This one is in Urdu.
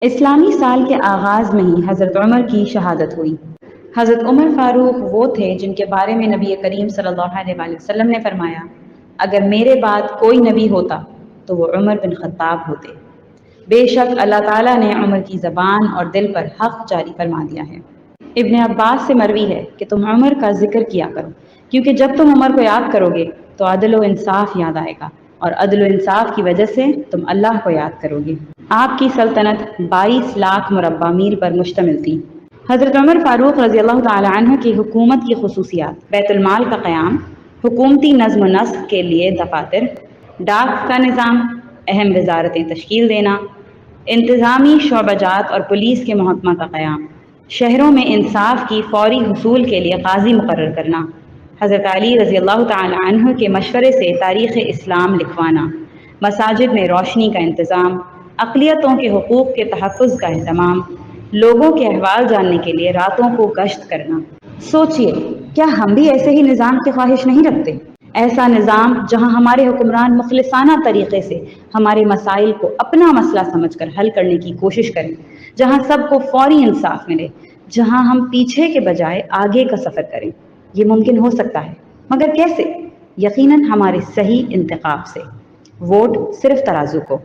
اسلامی سال کے آغاز میں ہی حضرت عمر کی شہادت ہوئی۔ حضرت عمر فاروق وہ تھے جن کے بارے میں نبی کریم صلی اللہ علیہ وآلہ وسلم نے فرمایا، اگر میرے بعد کوئی نبی ہوتا تو وہ عمر بن خطاب ہوتے۔ بے شک اللہ تعالیٰ نے عمر کی زبان اور دل پر حق جاری فرما دیا ہے۔ ابن عباس سے مروی ہے کہ تم عمر کا ذکر کیا کرو، کیونکہ جب تم عمر کو یاد کرو گے تو عدل و انصاف یاد آئے گا، اور عدل و انصاف کی وجہ سے تم اللہ کو یاد کرو گے۔ آپ کی سلطنت 22 لاکھ مربع میل پر مشتمل تھی۔ حضرت عمر فاروق رضی اللہ تعالی عنہ کی حکومت کی خصوصیات: بیت المال کا قیام، حکومتی نظم و نسق کے لیے دفاتر، ڈاک کا نظام، اہم وزارتیں تشکیل دینا، انتظامی شعبہ جات اور پولیس کے محکمہ کا قیام، شہروں میں انصاف کی فوری حصول کے لیے قاضی مقرر کرنا، حضرت علی رضی اللہ تعالی عنہ کے مشورے سے تاریخ اسلام لکھوانا، مساجد میں روشنی کا انتظام، اقلیتوں کے حقوق کے تحفظ کا اہتمام، لوگوں کے احوال جاننے کے لیے راتوں کو گشت کرنا۔ سوچئے، کیا ہم بھی ایسے ہی نظام کی خواہش نہیں رکھتے؟ ایسا نظام جہاں ہمارے حکمران مخلصانہ طریقے سے ہمارے مسائل کو اپنا مسئلہ سمجھ کر حل کرنے کی کوشش کریں، جہاں سب کو فوری انصاف ملے، جہاں ہم پیچھے کے بجائے آگے کا سفر کریں۔ یہ ممکن ہو سکتا ہے، مگر کیسے؟ یقیناً ہمارے صحیح انتخاب سے۔ ووٹ صرف ترازو کو